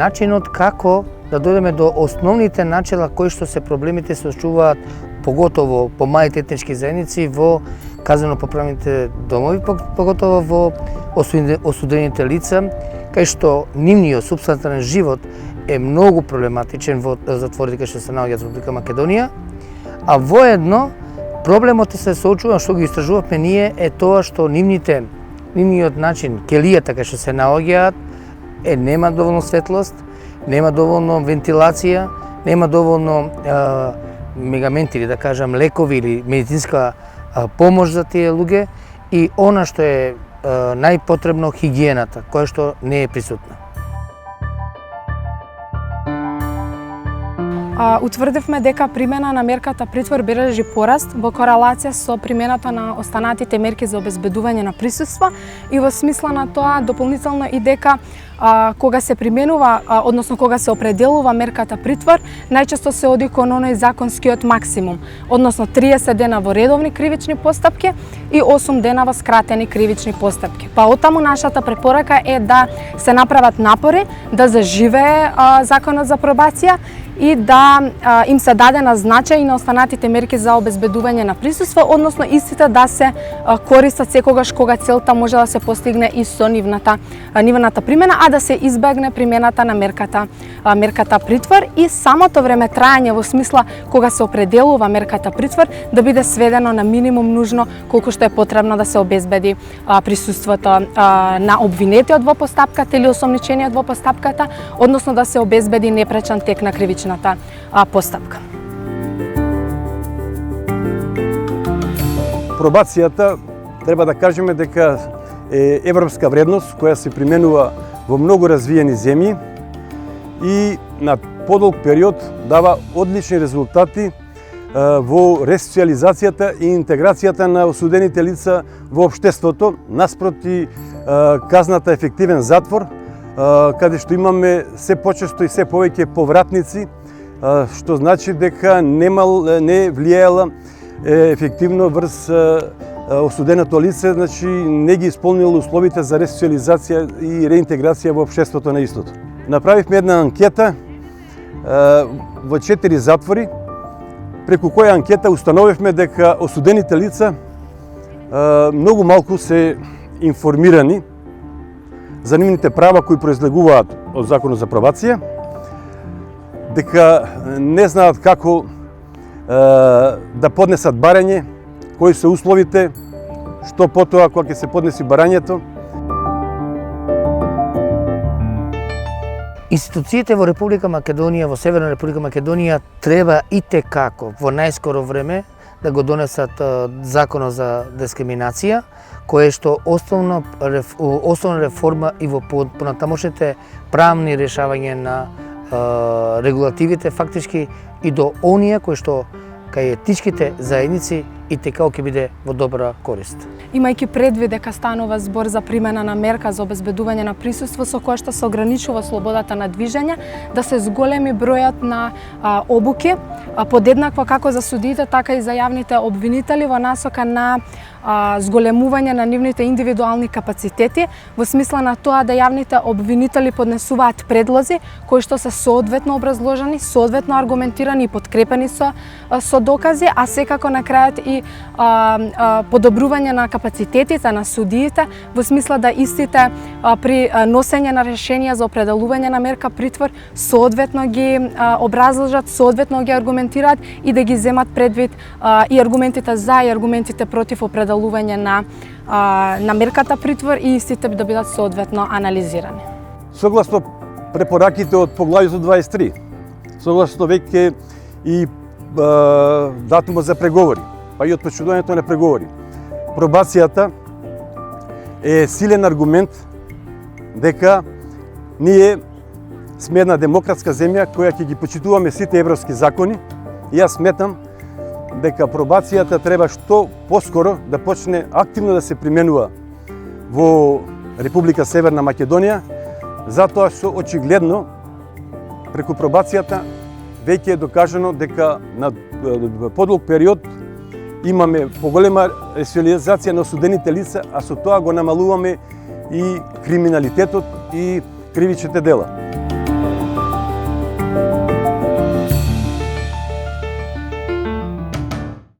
начинот како да дојдеме до основните начела кои што се проблемите се очуваат поготово по малите етнички заедници во казнено-поправните домови, поготово во осудените лица, кај што нивниот супстантивен живот е многу проблематичен во затворите кај што се наоѓаат во Република Македонија, а воедно проблемот се соочува што ги истражувавме ние е тоа што нивниот начин, келијата кај што се наоѓаат нема доволно светлост, нема доволно вентилација, нема доволно мегаменти или да кажам лекови или медицинска помош за тие луѓе и она што е најпотребно хигиената, која што не е присутна. Утврдивме дека примена на мерката притвор бележи пораст во корелација со примената на останатите мерки за обезбедување на присуство и во смисла на тоа дополнително и дека кога се применува, односно кога се определува мерката притвор, најчесто се оди кон оној законскиот максимум, односно 30 дена во редовни кривични постапки и 8 дена во скратени кривични постапки. Па оттаму нашата препорака е да се направат напори да заживее законот за пробација и да им се даде на значај на останатите мерки за обезбедување на присуство, односно истите да се користат секогаш кога целта може да се постигне и со нивната примена, а да се избегне примената на мерката притвор и самото време траење во смисла кога се определува мерката притвор да биде сведено на минимум нужно колку што е потребно да се обезбеди присуството на обвинетиот во постапката или осомничениот во постапката, односно да се обезбеди непречен тек на кривичната постапка. Пробацијата треба да кажеме дека е европска вредност која се применува во многу развиени земји и на подолг период дава одлични резултати во ресоциализацијата и интеграцијата на осудените лица во општеството, наспроти казната ефективен затвор, каде што имаме се почесто и се повеќе повратници, што значи дека не влијаела ефективно врз осуденото лице, значи не ги исполнило условите за ресоциализација и реинтеграција во општеството на истото. Направивме една анкета во 4 затвори, преку која анкета установивме дека осудените лица многу малку се информирани за нивните права кои произлегуваат од Законот за пробација, дека не знаат како да поднесат барање, кои се условите, што потоа кога ќе се поднеси барањето. Институциите во Република Македонија, во Северна Република Македонија треба итекако во најскоро време да го донесат законот за дискриминација, кое што основна реформа и во понатамошните правни решавање на регулативите фактички и до оние кои што кај етничките заедници и текао ќе биде во добра корист. Имајќи предвид дека станува збор за примена на мерка за обезбедување на присуство со која што се ограничува слободата на движење, да се зголеми бројот на обуки, подеднакво како за судиите, така и за јавните обвинители во насока на зголемување на нивните индивидуални капацитети, во смисла на тоа да јавните обвинители поднесуваат предлози кои што се соодветно образложени, соодветно аргументирани и подкрепени со докази, а секако на крајот и подобрување на капацитетите на судиите во смисла да истите при носење на решенија за определување на мерка притвор соодветно ги образложат, соодветно ги аргументираат и да ги земат предвид и аргументите за и аргументите против определување на мерката притвор и истите да бидат соодветно анализирани. Согласно препораките од поглавјето 23, согласно веќе и датумот за преговори, па и од почнувањето на преговори, пробацијата е силен аргумент дека ние сме една демократска земја која ќе ги почитуваме сите европски закони и јас сметам дека пробацијата треба што поскоро да почне активно да се применува во Република Северна Македонија, затоа што очигледно преку пробацијата веќе е докажано дека на подолг период имаме поголема ресоциализација на осудените лица, а со тоа го намалуваме и криминалитетот и кривичните дела.